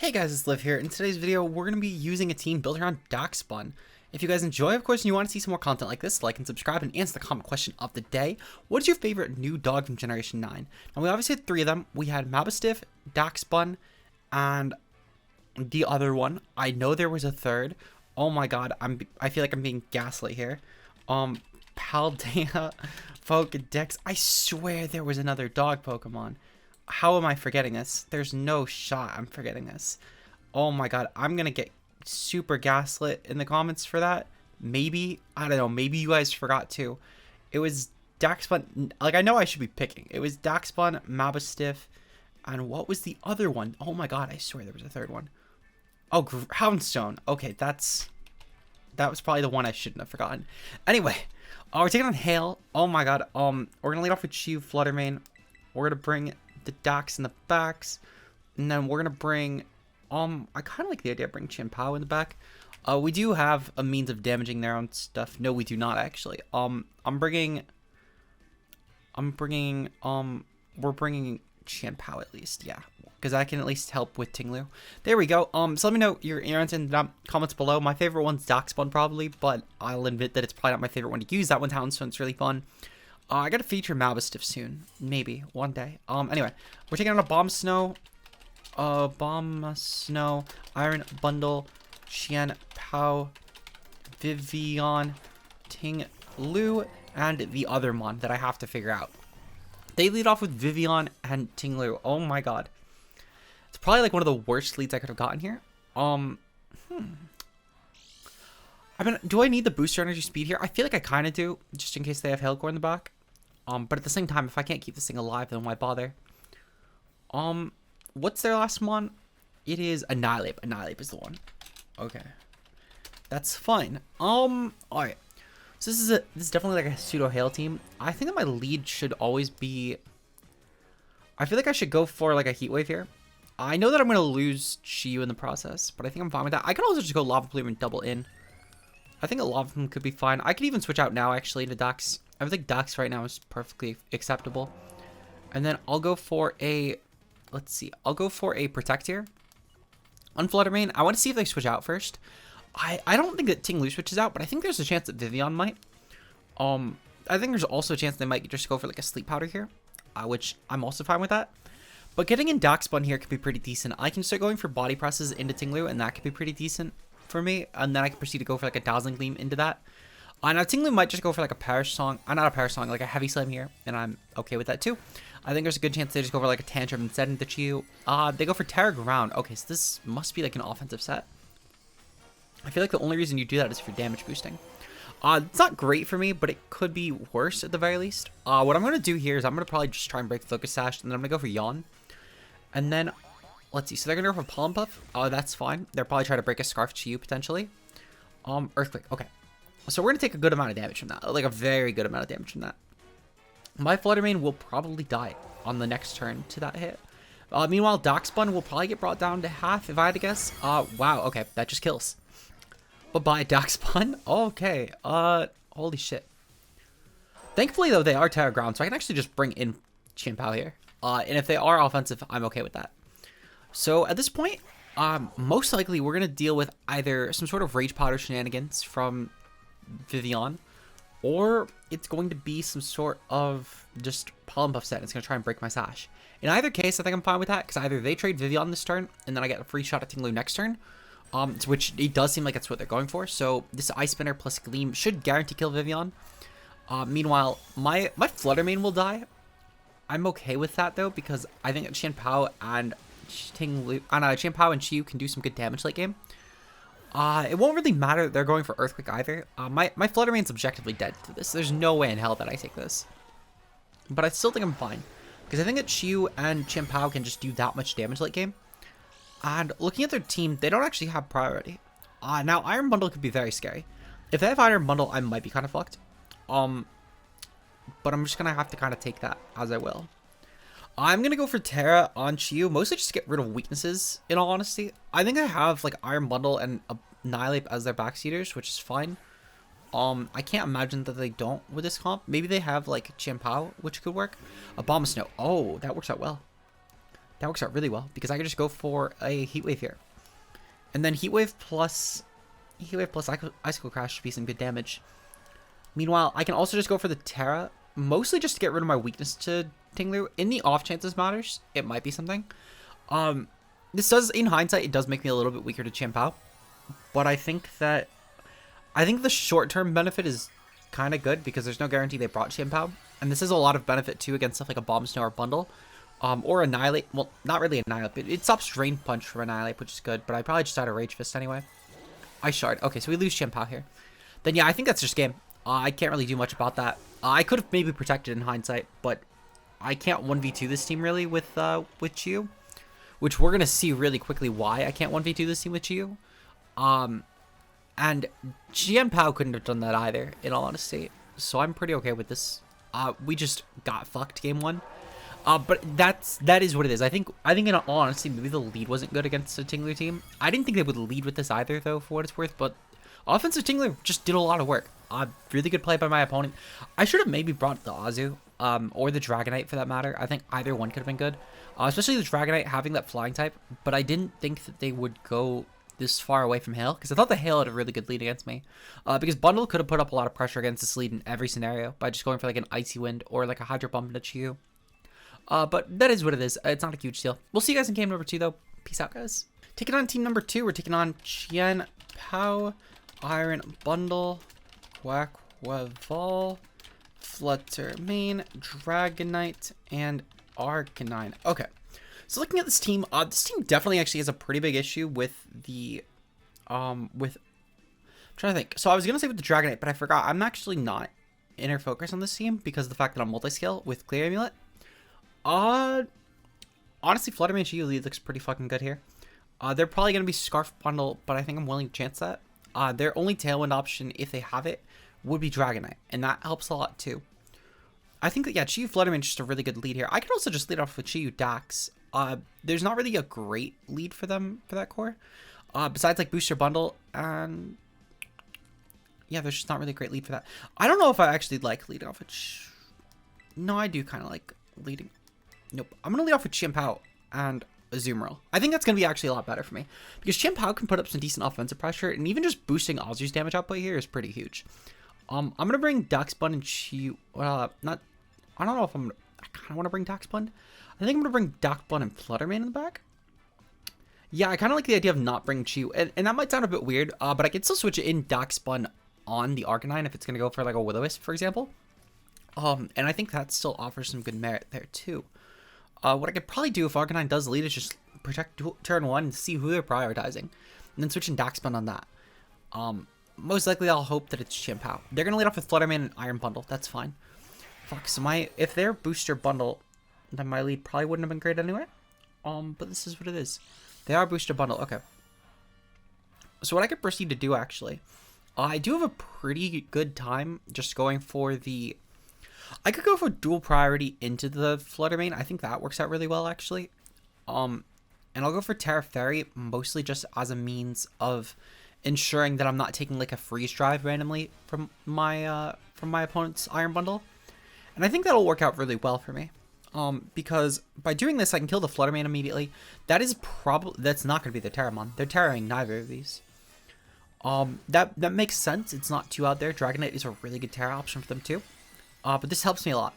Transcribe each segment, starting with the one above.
Hey guys, it's Liv here. In today's video, we're going to be using a team built around Dachsbun. If you guys enjoy, of course, and you want to see some more content like this, like and subscribe and answer the comment question of the day. What is your favorite new dog from Generation 9? Now, we obviously had three of them. We had Mastiff, Dachsbun, and the other one. I know there was a third. Oh my god, I feel like I'm being gaslit here. Paldea, Pokedex. I swear there was another dog Pokemon. How am I forgetting this? There's no shot I'm forgetting this. Oh my god, I'm gonna get super gaslit in the comments for that. Maybe, I don't know, maybe you guys forgot too. It was Dachsbun, like I know I should be picking. It was Dachsbun, Mastiff, and what was the other one? Oh my god, I swear there was a third one. Oh, Houndstone. Okay, that was probably the one I shouldn't have forgotten. Anyway, we're taking on Hail. Oh my god, we're gonna lead off with Chew, Flutter main. We're gonna bring the Dax in the backs, and then we're gonna bring I kind of like the idea of bringing Chien-Pao in the back. We do have a means of damaging their own stuff. No, we do not actually. We're bringing Chien-Pao at least, yeah, because I can at least help with Tinglu. There we go. So let me know your answer in the comments below. My favorite one's Dachsbun probably, but I'll admit that it's probably not my favorite one to use. That one's Houndstone. It's really fun. I gotta feature Mastiff soon, maybe one day. Anyway, we're taking on a Bomb Snow, Iron Bundle, Chien-Pao, Vivian, Ting Lu, and the other mon that I have to figure out. They lead off with Vivian and Ting Lu. Oh my god, it's probably like one of the worst leads I could have gotten here. I mean, do I need the booster energy speed here? I feel like I kind of do, just in case they have Hailcore in the back. But at the same time, if I can't keep this thing alive, then why bother? What's their last mon? It is Annihilate. Annihilate is the one. Okay, that's fine. Alright. So this is definitely like a pseudo Hail team. I think that my lead should always be. I feel like I should go for like a Heat Wave here. I know that I'm gonna lose Chiyu in the process, but I think I'm fine with that. I could also just go Lava Plume and double in. I think a lot of them could be fine. I could even switch out now, actually, to Dax. I think Dax right now is perfectly acceptable. And then I'll go for a... Let's see. I'll go for a Protect here. On Flutter main, I want to see if they switch out first. I don't think that Ting Lu switches out, but I think there's a chance that Vivian might. I think there's also a chance they might just go for like a Sleep Powder here, which I'm also fine with that. But getting in Dachsbun here could be pretty decent. I can start going for Body Presses into Ting Lu, and that could be pretty decent for me, and then I can proceed to go for like a Dazzling Gleam into that. Now Ting Lu might just go for like a Perish Song, not a Perish Song, like a Heavy Slam here, and I'm okay with that too. I think there's a good chance they just go for like a Tantrum instead into Chiyu. They go for Terra Ground. Okay, so this must be like an offensive set. I feel like the only reason you do that is for damage boosting. It's not great for me, but it could be worse at the very least. What I'm going to do here is I'm going to probably just try and break Focus Sash, and then I'm going to go for Yawn. And then, let's see, so they're going to go for Pollen Puff. That's fine. They're probably trying to break a Scarf Chiyu potentially. Earthquake, okay. So we're going to take a good amount of damage from that, like a very good amount of damage from that. My Flutter main will probably die on the next turn to that hit. Meanwhile, Dachsbun will probably get brought down to half if I had to guess. Wow, okay, that just kills. Bye-bye, Dachsbun. Okay, holy shit. Thankfully, though, they are Terra Ground, so I can actually just bring in Chien-Pao here. And if they are offensive, I'm okay with that. So at this point, most likely we're going to deal with either some sort of Rage Powder shenanigans from Vivian, or it's going to be some sort of just Pollen Puff set. It's going to try and break my Sash. In either case, I think I'm fine with that, because either they trade Vivian this turn, and then I get a free shot at Ting Lu next turn, which it does seem like that's what they're going for. So this Ice Spinner plus Gleam should guarantee kill Vivian. Meanwhile, my Flutter main will die. I'm okay with that though, because I think Chien-Pao and Chien-Pao and Chiyu can do some good damage late game. It won't really matter that they're going for Earthquake either. My Flutter main's objectively dead to this. There's no way in hell that I take this. But I still think I'm fine, because I think that Chiyu and Chien-Pao can just do that much damage late game. And looking at their team, they don't actually have priority. Now Iron Bundle could be very scary. If they have Iron Bundle, I might be kind of fucked. But I'm just going to have to kind of take that as I will. I'm going to go for Terra on Chiyu, mostly just to get rid of weaknesses, in all honesty. I think I have like Iron Bundle and Annihilate as their backseaters, which is fine. I can't imagine that they don't with this comp. Maybe they have like Chien-Pao, which could work. A Bomb of Snow. Oh, that works out well. That works out really well because I could just go for a Heat Wave here. And then Heat Wave plus Icicle Crash should be some good damage. Meanwhile, I can also just go for the Terra, mostly just to get rid of my weakness to Tinglu. In the off chance this matters, it might be something. This does, in hindsight, it does make me a little bit weaker to Chien-Pao. But I think the short-term benefit is kind of good because there's no guarantee they brought Chien-Pao. And this is a lot of benefit, too, against stuff like a Bomb Snow or Bundle. Or Annihilate. Well, not really Annihilate, but it stops Drain Punch from Annihilate, which is good. But I probably just had a Rage Fist anyway. I Shard. Okay, so we lose Chien-Pao here. Then, yeah, I think that's just game. I can't really do much about that. I could have maybe protected in hindsight, but I can't 1v2 this team really with Chiyu. Which we're going to see really quickly why I can't 1v2 this team with Chiyu. And Chien-Pao couldn't have done that either, in all honesty. So I'm pretty okay with this. We just got fucked game 1. But that is what it is. I think in all honesty, maybe the lead wasn't good against the Tingler team. I didn't think they would lead with this either, though, for what it's worth. But offensive Tingler just did a lot of work. Really good play by my opponent. I should have maybe brought the Azu, or the Dragonite for that matter. I think either one could have been good. Especially the Dragonite having that flying type. But I didn't think that they would go this far away from Hail, because I thought the Hail had a really good lead against me. Because Bundle could have put up a lot of pressure against this lead in every scenario by just going for like an Icy Wind or like a Hydro Bump into Chiyu. But that is what it is. It's not a huge deal. We'll see you guys in game number 2, though. Peace out, guys. Taking on team number 2, we're taking on Chien-Pao, Iron Bundle, Quackwaval, Flutter Main, Dragonite, and Arcanine. Okay. So looking at this team definitely actually has a pretty big issue with the, I'm trying to think. So I was going to say with the Dragonite, but I forgot. I'm actually not inner focus on this team because of the fact that I'm multi-scale with Clear Amulet. Honestly, Fluttermane Chiyu lead looks pretty fucking good here. They're probably going to be Scarf Bundle, but I think I'm willing to chance that. Their only Tailwind option, if they have it, would be Dragonite, and that helps a lot too. I think that, yeah, Chiyu Fluttermane is just a really good lead here. I could also just lead off with Chiyu Dax. There's not really a great lead for them for that core. Besides, like, Booster Bundle, and yeah, there's just not really a great lead for that. I don't know if I actually like leading off with No, I do kind of like leading. Nope. I'm going to lead off with Chien-Pao and Azumarill. I think that's going to be actually a lot better for me. Because Chien-Pao can put up some decent offensive pressure, and even just boosting Azu's damage output here is pretty huge. I'm going to bring Dachsbun and Chiyu. I don't know if I kind of want to bring Dachsbun. I think I'm going to bring Dachsbun and Fluttermane in the back. Yeah, I kind of like the idea of not bringing Chiyu. And that might sound a bit weird, but I could still switch it in Dachsbun on the Arcanine if it's going to go for like a Will-O-Wisp, for example. And I think that still offers some good merit there too. What I could probably do if Arcanine does lead is just protect turn 1 and see who they're prioritizing. And then switch in Dachsbun on that. Most likely I'll hope that it's Chien-Pao. They're going to lead off with Fluttermane and Iron Bundle. That's fine. Fuck, so if they're Booster Bundle, then my lead probably wouldn't have been great anyway. But this is what it is. They are Booster Bundle. Okay. So what I could proceed to do, actually, I do have a pretty good time just going for the... I could go for dual priority into the Fluttermane. I think that works out really well, actually. And I'll go for Terra Fairy, mostly just as a means of ensuring that I'm not taking like a freeze drive randomly from my opponent's Iron Bundle. And I think that'll work out really well for me. Because by doing this, I can kill the Fluttermane immediately. That's not going to be the Terramon. They're Terraing neither of these. That makes sense. It's not too out there. Dragonite is a really good Terra option for them too. But this helps me a lot.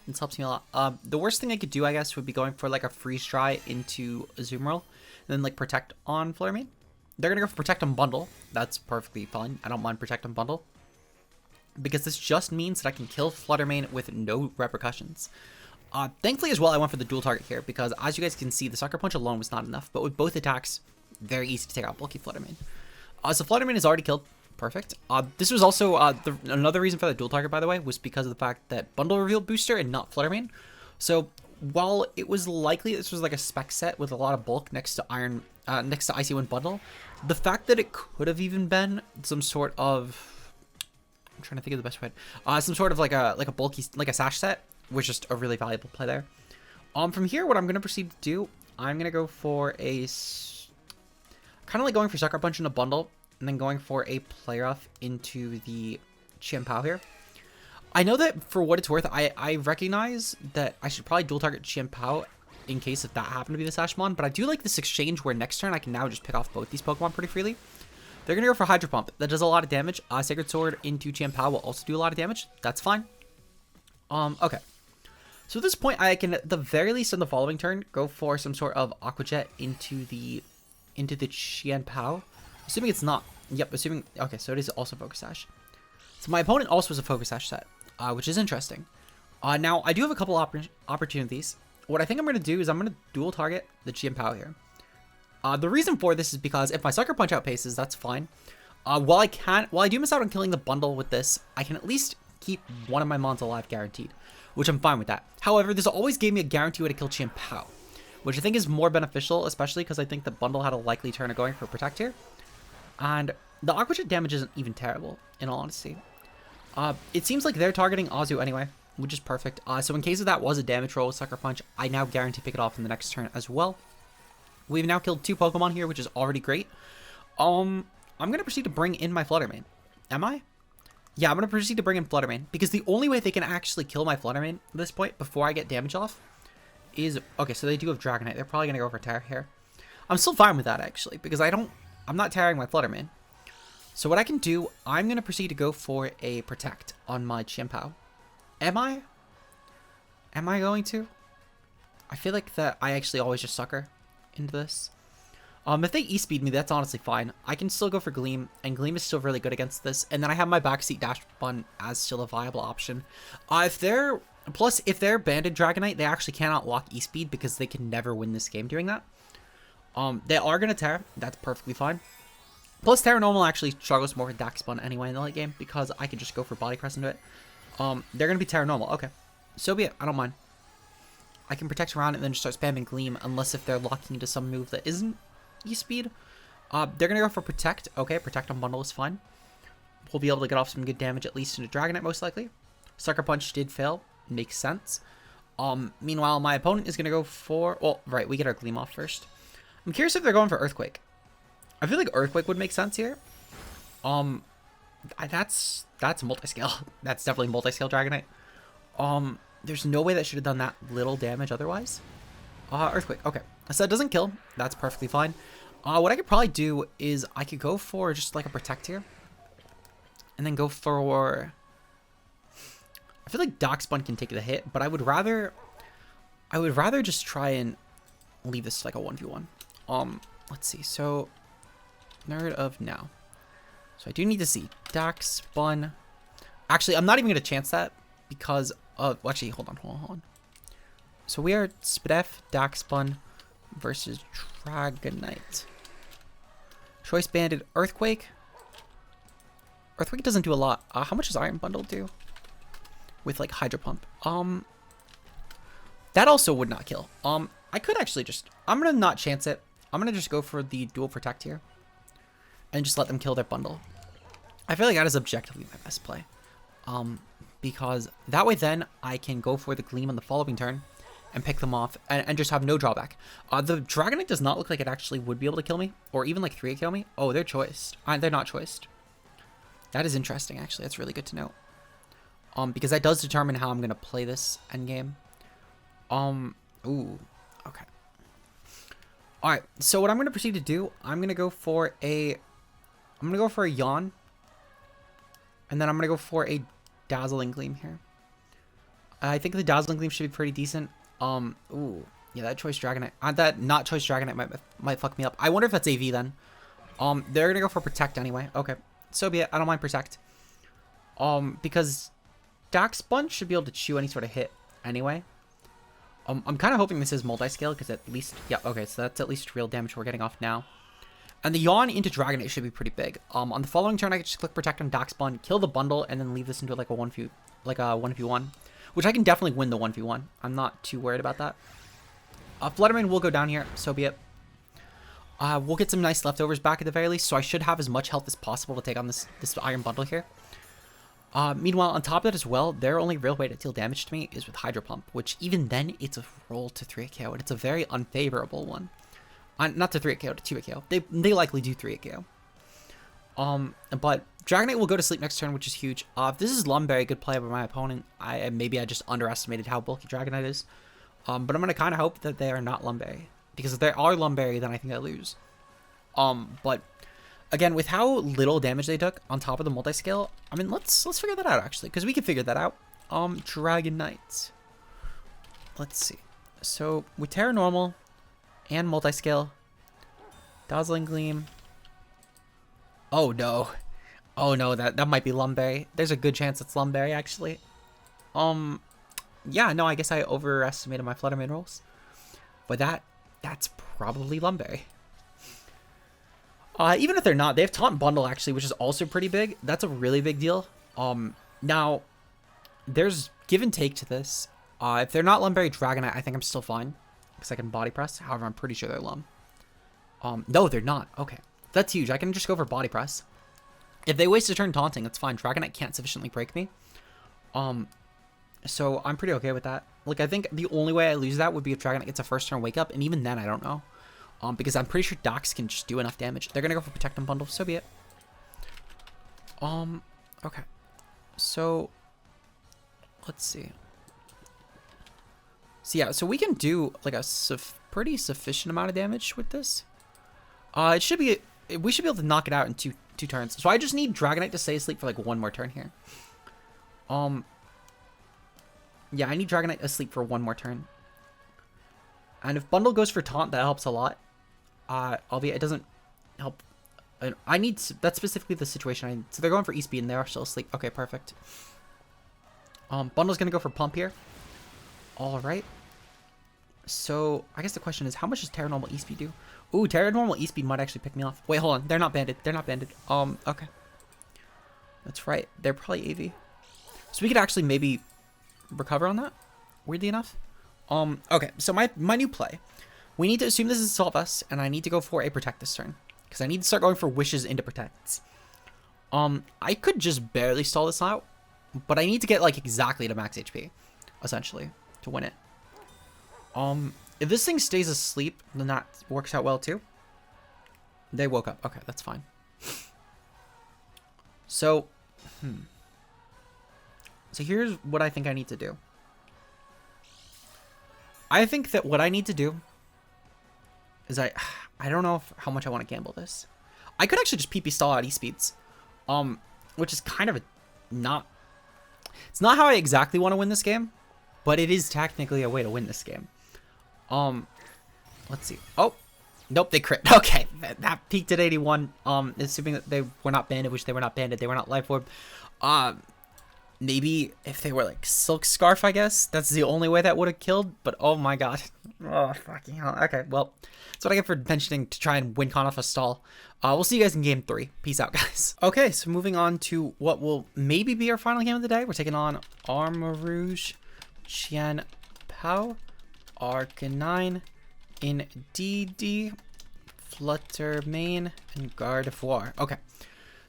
The worst thing I could do, I guess, would be going for like a freeze dry into Azumarill, and then like protect on Fluttermane. They're gonna go for protect on Bundle. That's perfectly fine. I don't mind protect on Bundle, because this just means that I can kill Fluttermane with no repercussions. Thankfully as well, I went for the dual target here, because as you guys can see, the Sucker Punch alone was not enough, but with both attacks, very easy to take out bulky Fluttermane. So Fluttermane is already killed. Perfect. This was also another reason for the dual target, by the way, was because of the fact that Bundle revealed Booster and not Fluttermane. So while it was likely this was like a spec set with a lot of bulk next to Icy Wind Bundle, the fact that it could have even been some sort of, I'm trying to think of the best way, some sort of like a bulky, like a sash set, was just a really valuable play there. From here, what I'm going to proceed to do, I'm going to go for a, kind of like going for Sucker Punch in a Bundle, and then going for a Play Rough into the Chien-Pao here. I know that for what it's worth, I recognize that I should probably dual target Chien-Pao in case if that happened to be the Sashmon. But I do like this exchange where next turn I can now just pick off both these Pokemon pretty freely. They're going to go for Hydro Pump. That does a lot of damage. Sacred Sword into Chien-Pao will also do a lot of damage. That's fine. Okay. So at this point, I can, at the very least on the following turn, go for some sort of Aqua Jet into the Chien-Pao. Assuming it's not. Yep, assuming. Okay, so it is also Focus Sash. So my opponent also has a Focus Sash set, which is interesting. Now, I do have a couple opportunities. What I think I'm going to do is I'm going to dual target the Chien-Pao here. The reason for this is because if my Sucker Punch outpaces, that's fine. While I do miss out on killing the bundle with this, I can at least keep one of my mons alive guaranteed, which I'm fine with that. However, this always gave me a guarantee way to kill Chien-Pao, which I think is more beneficial, especially because I think the bundle had a likely turn of going for Protect here. And the Aqua Jet damage isn't even terrible, in all honesty. It seems like they're targeting Azu anyway, which is perfect. So in case of that was a damage roll with Sucker Punch, I now guarantee pick it off in the next turn as well. We've now killed 2 Pokemon here, which is already great. I'm going to proceed to bring in my Fluttermane. Am I? Yeah, I'm going to proceed to bring in Fluttermane, because the only way they can actually kill my Fluttermane at this point, before I get damage off, is... Okay, so they do have Dragonite. They're probably going to go for Tear here. I'm still fine with that, actually, because I'm not tearing my Fluttermane. So what I can do, I'm going to proceed to go for a Protect on my Chien-Pao. Am I? Am I going to? I feel like that I actually always just Sucker into this. If they E-speed me, that's honestly fine. I can still go for Gleam, and Gleam is still really good against this. And then I have my backseat Dachsbun as still a viable option. If they're banded Dragonite, they actually cannot lock E-speed because they can never win this game doing that. They are going to Terra. That's perfectly fine. Plus, Terra Normal actually struggles more with Dachsbun anyway in the late game because I can just go for Body Press into it. They're going to be Terra Normal. Okay. So be it. I don't mind. I can Protect around and then just start spamming Gleam unless if they're locking into some move that isn't E-speed. They're going to go for Protect. Okay, Protect on Bundle is fine. We'll be able to get off some good damage at least into Dragonite most likely. Sucker Punch did fail. Makes sense. Meanwhile, my opponent is going to go for... Well, right, we get our Gleam off first. I'm curious if they're going for Earthquake. I feel like Earthquake would make sense here. That's multi-scale. That's definitely multi-scale Dragonite. There's no way that should have done that little damage otherwise. Earthquake. Okay. So that doesn't kill. That's perfectly fine. What I could probably do is I could go for just like a Protect here. And then go for... I feel like Dachsbun can take the hit, but I would rather just try and leave this like a 1v1. Let's see. So, Nerd of Now. So I do need to see Dachsbun. Actually, I'm not even going to chance that because of... Well, actually, hold on. So we are Spadef, Dachsbun versus Dragonite. Choice Banded Earthquake. Earthquake doesn't do a lot. How much does Iron Bundle do? With like Hydro Pump. That also would not kill. I could actually just... I'm going to not chance it. I'm going to just go for the dual Protect here. And just let them kill their bundle. I feel like that is objectively my best play. Because that way then I can go for the Gleam on the following turn and pick them off and just have no drawback. The Dragonite does not look like it actually would be able to kill me or even like 3 kill me. Oh, they're choiced. They're not choiced. That is interesting actually. That's really good to know. Because that does determine how I'm going to play this endgame. Ooh. Okay. Alright, so what I'm going to proceed to do, I'm going to go for a Yawn. And then I'm going to go for a Dazzling Gleam here. I think the Dazzling Gleam should be pretty decent. Ooh. Yeah, that Choice Dragonite. That not Choice Dragonite might fuck me up. I wonder if that's AV then. They're going to go for Protect anyway. Okay. So be it. I don't mind Protect. Because Dachsbun should be able to chew any sort of hit anyway. I'm kind of hoping this is multi-scale because at least... Yeah, okay, so that's at least real damage we're getting off now. And the Yawn into Dragonite should be pretty big. On the following turn, I can just click Protect on Dachsbun, kill the bundle, and then leave this into like a 1v1. Which I can definitely win the 1v1. I'm not too worried about that. Fluttermane will go down here, so be it. We'll get some nice leftovers back at the very least, so I should have as much health as possible to take on this Iron Bundle here. Meanwhile, on top of that as well, their only real way to deal damage to me is with Hydro Pump, which even then, it's a roll to 3 KO, and it's a very unfavorable one. Not to 3 KO, to 2 KO. They likely do 3 KO. But Dragonite will go to sleep next turn, which is huge. If this is Lumberry, good play by my opponent. Maybe I just underestimated how bulky Dragonite is. But I'm gonna kind of hope that they are not Lumberry, because if they are Lumberry, then I think I lose. But again, with how little damage they took on top of the multi-scale, I mean, let's figure that out actually, because we can figure that out. Dragon Knights. Let's see. So with Terra Normal and multi-scale, Dazzling Gleam. Oh no. Oh no, that might be Lumberry. There's a good chance it's Lumberry actually. Yeah, no, I guess I overestimated my Flutter main rolls. But that's probably Lumberry. Even if they're not, they have Taunt Bundle actually, which is also pretty big. That's a really big deal. Now there's give and take to this. If they're not Lumberry Dragonite, I think I'm still fine because I can body press. However, I'm pretty sure they're Lum. No, they're not. Okay, that's huge. I can just go for body press. If they waste a turn taunting, that's fine. Dragonite can't sufficiently break me. So I'm pretty okay with that. Like, I think the only way I lose that would be if Dragonite gets a first turn wake up, and even then, I don't know. Because I'm pretty sure Dax can just do enough damage. They're gonna go for Protect and Bundle, so be it. Okay. So, let's see. So yeah, so we can do like a pretty sufficient amount of damage with this. We should be able to knock it out in two turns. So I just need Dragonite to stay asleep for like one more turn here. Yeah, I need Dragonite asleep for one more turn. And if Bundle goes for Taunt, that helps a lot. Albeit it doesn't help. That's specifically the situation. So they're going for E-Speed and they are still asleep. Okay, perfect. Bundle's gonna go for Pump here. All right. So I guess the question is, how much does Terra Normal E-Speed do? Ooh, Terra Normal E-Speed might actually pick me off. Wait, hold on. They're not banded. They're not banded. Okay. That's right. They're probably AV. So we could actually maybe recover on that, weirdly enough. Okay, so my new play. We need to assume this is Assault Vest, and I need to go for a Protect this turn. Because I need to start going for Wishes into Protects. I could just barely stall this out, but I need to get, like, exactly to max HP, essentially, to win it. If this thing stays asleep, then that works out well, too. They woke up. Okay, that's fine. So, So here's what I think I need to do. I think that what I need to do is I don't know how much I want to gamble this. I could actually just PP stall out E-Speeds. Which is kind of it's not how I exactly want to win this game, but it is technically a way to win this game. Let's see. Oh, nope, they crit. Okay, that peaked at 81. Assuming that they were not banded, which they were not banded. They were not Life Orb. Maybe if they were like Silk Scarf, I guess that's the only way that would have killed. But oh my god, oh fucking hell. Okay, well, that's what I get for mentioning to try and win con off a stall. We'll see you guys in game 3. Peace out, guys. Okay, so moving on to what will maybe be our final game of the day. We're taking on Armarouge, Qian Pao, Arcanine, in DD, Flutter main, and Gardevoir. Okay.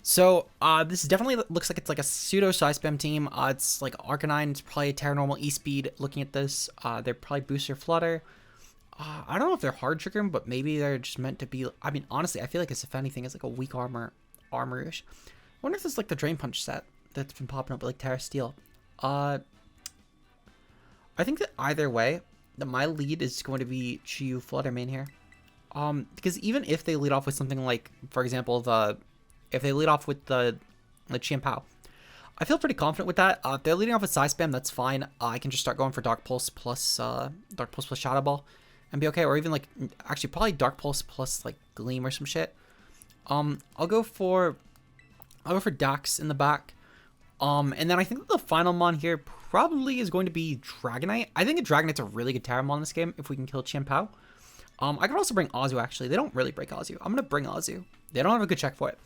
So, this definitely looks like it's like a pseudo Side Spam team. It's like Arcanine, it's probably Terra Normal E-Speed. Looking at this, they're probably Booster Flutter. I don't know if they're Hard Trigger, but maybe they're just meant to be. I mean, honestly, I feel like this, if anything, is like a weak Armorish. I wonder if it's like the Drain Punch set that's been popping up with like Terra Steel. I think that either way, that my lead is going to be Chiyu Flutter main here. Because even if they lead off with something like, for example, if they lead off with the Qian Pao, I feel pretty confident with that. If they're leading off with Side Spam, that's fine. I can just start going for Dark Pulse plus Shadow Ball and be okay. Or even like, actually probably Dark Pulse plus like Gleam or some shit. I'll go for Dax in the back. And then I think the final mon here probably is going to be Dragonite. I think a Dragonite's a really good Terra mon in this game if we can kill Qian Pao. I could also bring Azu, actually. They don't really break Azu. I'm going to bring Azu. They don't have a good check for it.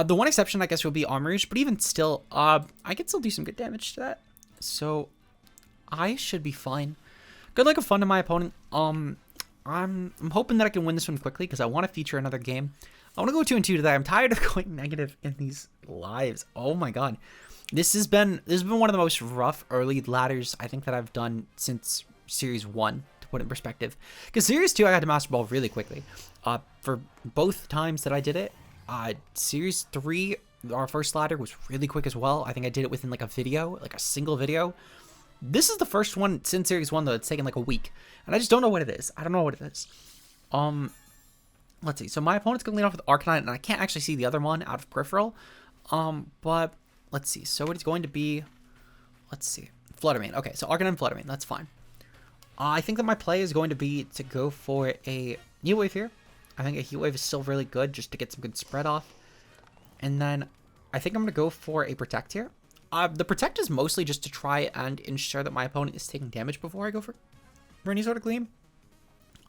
The one exception, I guess, will be Armourouge, but even still, I can still do some good damage to that. So, I should be fine. Good luck and fun to my opponent. I'm hoping that I can win this one quickly, because I want to feature another game. I want to go 2-2 today. I'm tired of going negative in these lives. Oh my god. This has been one of the most rough early ladders, I think, that I've done since Series 1. Put in perspective, because Series 2 I got to Master Ball really quickly. For both times that I did it, Series 3, our first ladder, was really quick as well. I think I did it within like a video, like a single video. This is the first one since Series 1, though. It's taken like a week. And I just don't know what it is. I don't know what it is. Let's see. So my opponent's going to lead off with Arcanine, and I can't actually see the other one out of Peripheral. But let's see. So it's going to be, let's see, Fluttermane. Okay, so Arcanine, Fluttermane. That's fine. I think that my play is going to be to go for a Heat Wave here. I think a Heat Wave is still really good just to get some good spread off. And then I think I'm going to go for a Protect here. The Protect is mostly just to try and ensure that my opponent is taking damage before I go for any sort of Gleam.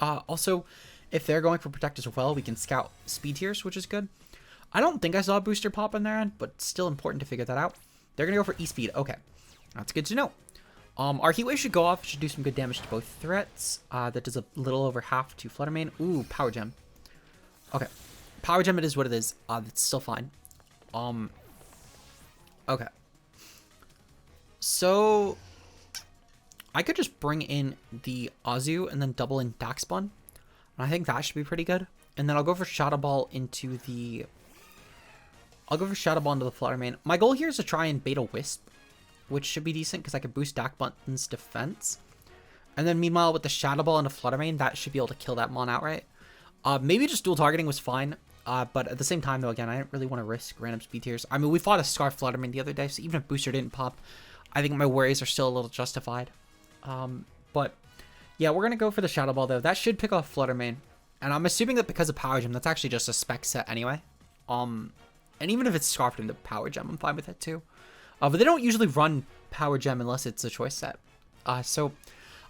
Also, if they're going for Protect as well, we can scout Speed Tiers, which is good. I don't think I saw a booster pop on their end, but still important to figure that out. They're going to go for E-Speed. Okay, that's good to know. Our Heat Wave should go off. Should do some good damage to both threats. That does a little over half to Fluttermane. Ooh, Power Gem. Okay, Power Gem it is what it is. That's still fine. Okay. So I could just bring in the Azu and then double in Dachsbun. And I think that should be pretty good. And then I'll go for Shadow Ball into the Fluttermane. My goal here is to try and bait a Wisp, which should be decent because I could boost Dachsbun's defense. And then meanwhile with the Shadow Ball into Fluttermane, that should be able to kill that Mon outright. Maybe just dual targeting was fine. But at the same time, though, again, I didn't really want to risk random Speed Tiers. I mean, we fought a Scarf Fluttermane the other day, so even if Booster didn't pop, I think my worries are still a little justified. But yeah, we're going to go for the Shadow Ball, though. That should pick off Fluttermane. And I'm assuming that because of Power Gem, that's actually just a spec set anyway. And even if it's Scarfed into Power Gem, I'm fine with it too. But they don't usually run Power Gem unless it's a choice set. So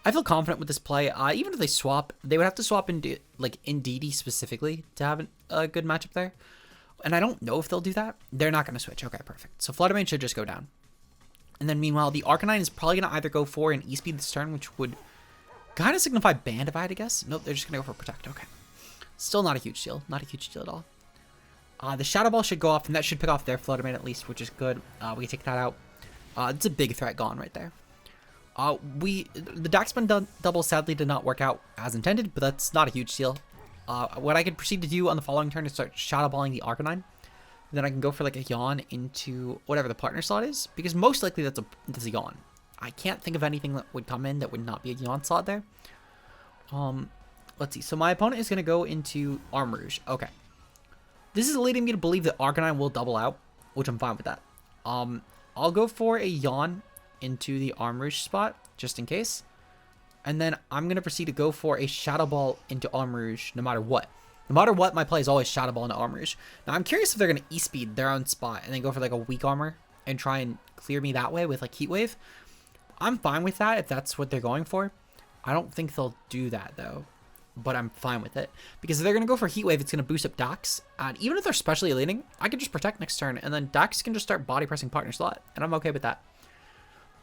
I feel confident with this play. Even if they swap, they would have to swap into like Indeedee specifically to have a good matchup there. And I don't know if they'll do that. They're not going to switch. Okay, perfect. So Fluttermane should just go down. And then meanwhile, the Arcanine is probably going to either go for an E-Speed this turn, which would kind of signify Band if I had to guess. Nope, they're just going to go for Protect. Okay. Still not a huge deal. Not a huge deal at all. The Shadow Ball should go off, and that should pick off their Fluttermane at least, which is good. We can take that out. It's a big threat gone right there. The Dachsbun double sadly did not work out as intended, but that's not a huge deal. What I could proceed to do on the following turn is start Shadow Balling the Arcanine. Then I can go for like a Yawn into whatever the partner slot is, because most likely that's a Yawn. I can't think of anything that would come in that would not be a Yawn slot there. Let's see. So my opponent is going to go into Armrouge. Okay. This is leading me to believe that Arcanine will double out, which I'm fine with that. I'll go for a Yawn into the Armrouge spot, just in case. And then I'm going to proceed to go for a Shadow Ball into Armrouge no matter what. No matter what, my play is always Shadow Ball into Armrouge. Now, I'm curious if they're going to E-Speed their own spot and then go for like a weak armor and try and clear me that way with like Heat Wave. I'm fine with that if that's what they're going for. I don't think they'll do that though, but I'm fine with it. Because if they're going to go for Heat Wave, it's going to boost up Dax. And even if they're specially leading, I can just Protect next turn and then Dax can just start body pressing partner slot. And I'm okay with that.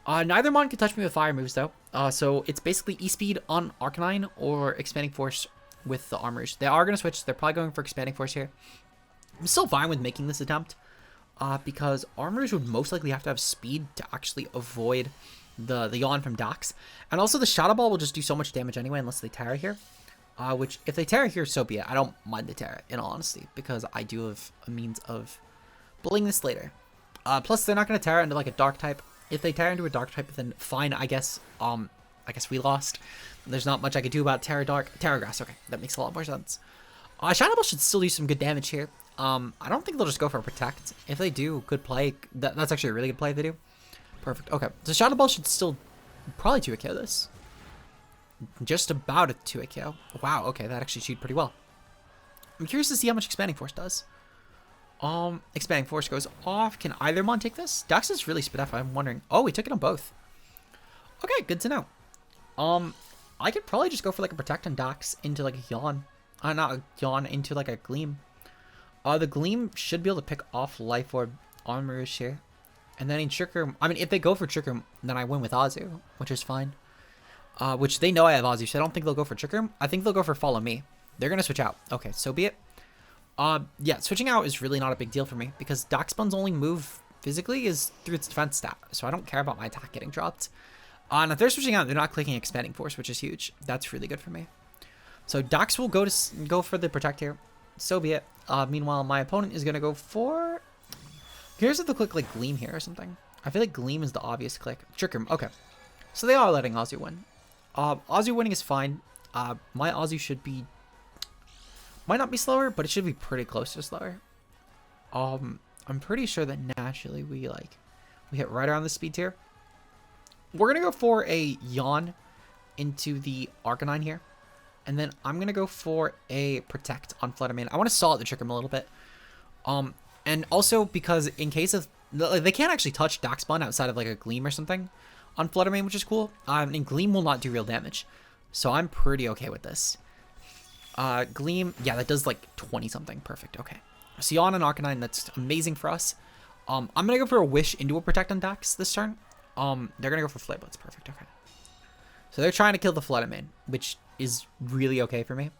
Neither Mon can touch me with fire moves though. So it's basically E-Speed on Arcanine or Expanding Force with the Armors. They are going to switch. They're probably going for Expanding Force here. I'm still fine with making this attempt because Armors would most likely have to have speed to actually avoid the Yawn from Dax. And also the Shadow Ball will just do so much damage anyway unless they Terra here. Which if they Terra here, so be it. I don't mind the Terra in all honesty because I do have a means of bullying this later. Plus they're not going to Terra into like a Dark type. If they Terra into a Dark type, then fine, I guess we lost. There's not much I could do about Terra Grass. Okay, that makes a lot more sense. Shadow Ball should still do some good damage here. I don't think they'll just go for a Protect. If they do, good play. That's actually a really good play if they do. Perfect. Okay, so Shadow Ball should still probably 2-hit KO this. Just about a 2-hit KO. Wow, okay, that actually cheated pretty well. I'm curious to see how much Expanding Force does. Expanding Force goes off. Can either Mon take this? Dax is really spit off. I'm wondering. Oh, we took it on both. Okay, good to know. I could probably just go for like a Protect on Dax into like a Yawn. Not a Yawn, into like a Gleam. The Gleam should be able to pick off Life Orb on Marush here. And then in Trick Room, I mean, if they go for Trick Room, then I win with Azu, which is fine. Which they know I have Azu, so I don't think they'll go for Trick Room. I think they'll go for Follow Me. They're going to switch out. Okay, so be it. Yeah, switching out is really not a big deal for me because Dachsbun's only move physically is through its defense stat, so I don't care about my attack getting dropped. And if they're switching out, they're not clicking Expanding Force, which is huge. That's really good for me. So Dax will go for the Protect here. So be it. Meanwhile, my opponent is going to go for... Here's if they'll click like Gleam here or something. I feel like Gleam is the obvious click. Trick Room, okay. So they are letting Azu win. Azu winning is fine. My Azu should be... Might not be slower, but it should be pretty close to slower. I'm pretty sure that naturally we hit right around the speed tier. We're going to go for a Yawn into the Arcanine here. And then I'm going to go for a Protect on Fluttermane. I want to stall out the Trick Room a little bit. And also because in case of... They can't actually touch Dachsbun outside of like a Gleam or something on Fluttermane, which is cool. And Gleam will not do real damage. So I'm pretty okay with this. Gleam, yeah, that does like 20 something. Perfect. Okay. So Yawn and Arcanine, that's amazing for us. I'm going to go for a Wish into a Protect on Dax this turn. They're going to go for Flare Blitz. Perfect. Okay. So they're trying to kill the Fluttermane, which is really okay for me.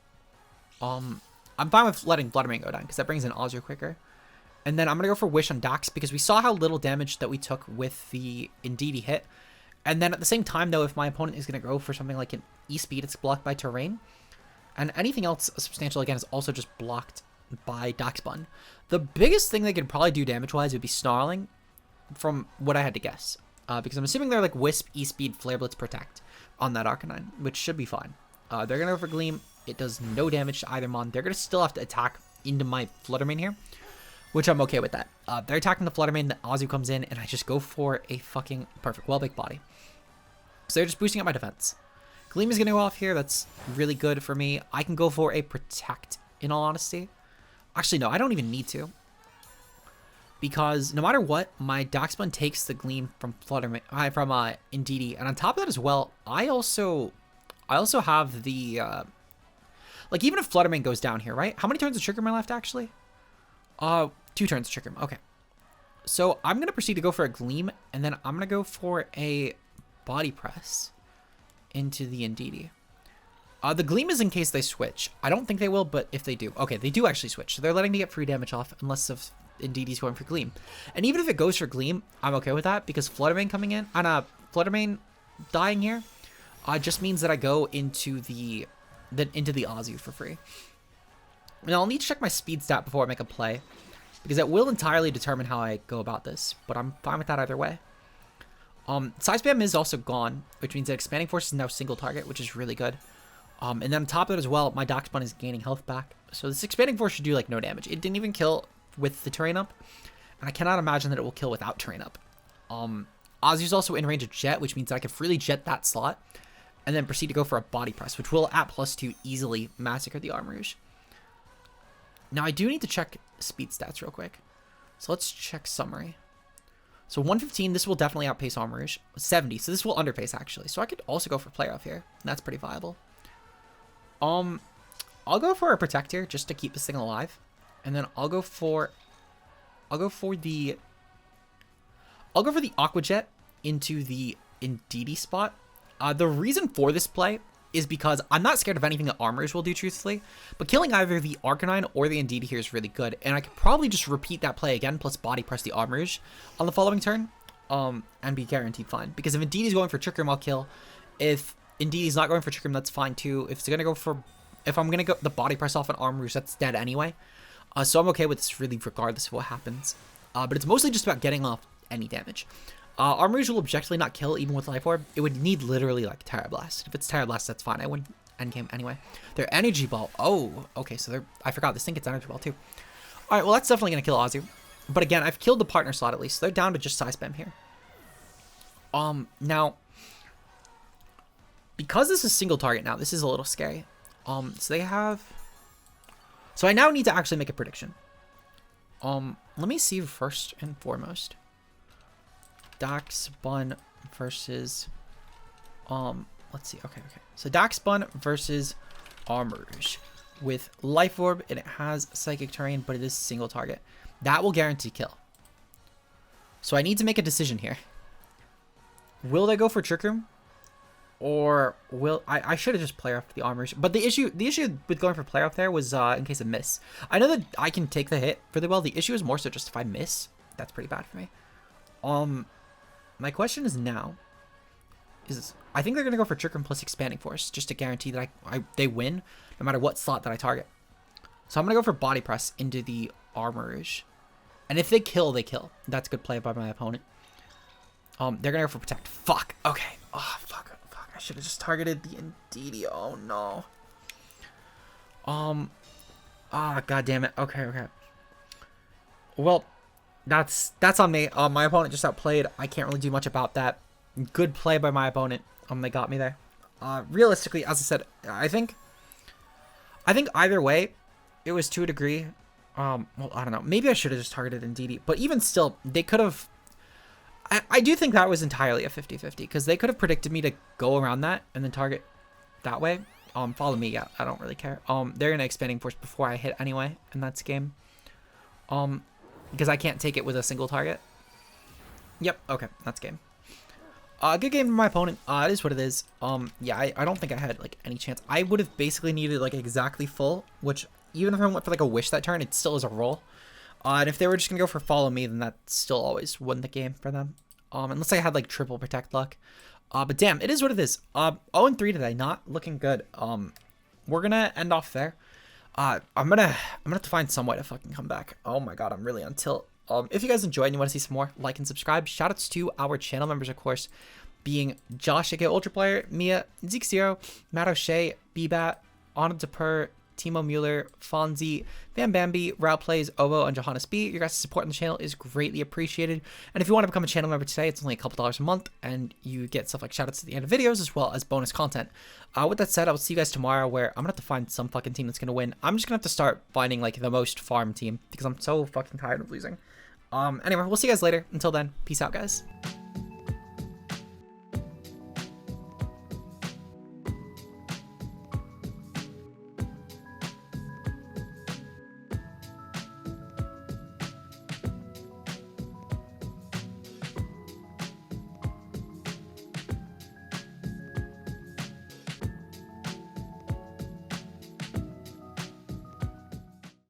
I'm fine with letting Fluttermane go down because that brings in Azu quicker. And then I'm going to go for Wish on Dax because we saw how little damage that we took with the Indeedee hit. And then at the same time, though, if my opponent is going to go for something like an E-Speed, it's blocked by Terrain. And anything else substantial, again, is also just blocked by Dachsbun. The biggest thing they could probably do damage-wise would be Snarling, from what I had to guess. Because I'm assuming they're like Wisp, E-Speed, Flare Blitz, Protect on that Arcanine, which should be fine. They're going to go for Gleam. It does no damage to either Mon. They're going to still have to attack into my Fluttermane here, which I'm okay with that. They're attacking the Fluttermane, the Azu comes in, and I just go for a fucking perfect Wellbake Body. So they're just boosting up my defense. Gleam is going to go off here. That's really good for me. I can go for a Protect, in all honesty. Actually, no, I don't even need to. Because no matter what, my Dachsbun takes the Gleam from Fluttermane, from Indeedee. And on top of that as well, I also have the... like, even if Fluttermane goes down here, right? How many turns of Trick Room am I left, actually? 2 turns of Trick Room. Okay. So I'm going to proceed to go for a Gleam, and then I'm going to go for a Body Press into the Indeedee. The Gleam is in case they switch. I don't think they will, but if they do. Okay, they do actually switch. So they're letting me get free damage off unless if Indeedee's going for Gleam. And even if it goes for Gleam, I'm okay with that because Fluttermane coming in, and Fluttermane dying here, just means that I go into the Azu for free. Now I'll need to check my speed stat before I make a play, because it will entirely determine how I go about this, but I'm fine with that either way. Side Spam is also gone, which means that Expanding Force is now single target, which is really good. And then on top of it as well, my Dachsbun is gaining health back. So this Expanding Force should do like no damage. It didn't even kill with the Terrain up, and I cannot imagine that it will kill without Terrain up. Azu's also in range of Jet, which means that I can freely Jet that slot, and then proceed to go for a Body Press, which will at +2 easily massacre the Armarouge. Now I do need to check speed stats real quick. So let's check summary. So 115, this will definitely outpace Armarouge. 70, so this will underpace actually. So I could also go for Play Off here. That's pretty viable. I'll go for a Protect here just to keep this thing alive. And then I'll go for the Aqua Jet into the Indeedee spot. The reason for this play is because I'm not scared of anything that Armors will do, truthfully, but killing either the Arcanine or the Indeedee here is really good, and I could probably just repeat that play again, plus Body Press the Armors on the following turn, and be guaranteed fine. Because if Indeedee's going for Trick Room, I'll kill. If Indeedee's not going for Trick Room, that's fine too. If I'm gonna go the Body Press off an Armors, that's dead anyway. So I'm okay with this really regardless of what happens. But it's mostly just about getting off any damage. Armarouge will objectively not kill even with Life Orb. It would need literally like Terra Blast. If it's Terra Blast, that's fine. I wouldn't endgame anyway. Their Energy Ball. Oh, okay. So I forgot this thing gets Energy Ball too. All right. Well, that's definitely gonna kill Azu. But again, I've killed the partner slot at least. So they're down to just Side Spam here. Now, because this is single target now, this is a little scary. So they have. So I now need to actually make a prediction. Let me see first and foremost. Dachsbun versus let's see. Okay. So Dachsbun versus Armarouge with Life Orb, and it has Psychic Terrain, but it is single target. That will guarantee kill. So I need to make a decision here. Will they go for Trick Room? Or will I should have just Play Off the Armarouge. But the issue with going for Play Off there was in case of miss. I know that I can take the hit really well. The issue is more so just if I miss. That's pretty bad for me. My question is now, I think they're going to go for Trick Room plus Expanding Force, just to guarantee that they win, no matter what slot that I target. So I'm going to go for Body Press into the Armarouge. And if they kill, they kill. That's a good play by my opponent. They're going to go for Protect. Fuck. Okay. Oh, fuck. I should have just targeted the Indeedee. Oh, no. God damn it. Okay. Well, that's on me. My opponent just outplayed. I can't really do much about that. Good play by my opponent. They got me there. Realistically, as I said, I think either way, it was to a degree. Well, I don't know. Maybe I should have just targeted Indeedee. But even still, they could have... I do think that was entirely a 50-50 because they could have predicted me to go around that and then target that way. Follow me. Yeah, I don't really care. They're gonna expanding force before I hit anyway, and that's game. Because I can't take it with a single target. Yep. Okay, that's game. Good game from my opponent. It is what it is. Yeah, I don't think I had like any chance. I would have basically needed like exactly full, which even if I went for like a wish that turn, it still is a roll. And if they were just gonna go for follow me, then that still always won the game for them. Unless I had like triple protect luck. But damn, it is what it is. 0-3 today, not looking good. We're gonna end off there. I'm gonna have to find some way to fucking come back. Oh my god, I'm really on tilt. If you guys enjoyed and you want to see some more, like and subscribe. Shoutouts to our channel members, of course, being Josh, aka Ultra Player, Mia, Zeke Zero, Matt O'Shea, Bbat, Anna DePer, Timo Mueller, Fonzie, Van Bambi, Rao Plays, Ovo, and Johannes B. Your guys' support on the channel is greatly appreciated. And if you want to become a channel member today, it's only a couple dollars a month, and you get stuff like shoutouts at the end of videos as well as bonus content. With that said, I will see you guys tomorrow, where I'm gonna have to find some fucking team that's gonna win. I'm just gonna have to start finding like the most farm team because I'm so fucking tired of losing. Anyway, we'll see you guys later. Until then, peace out, guys.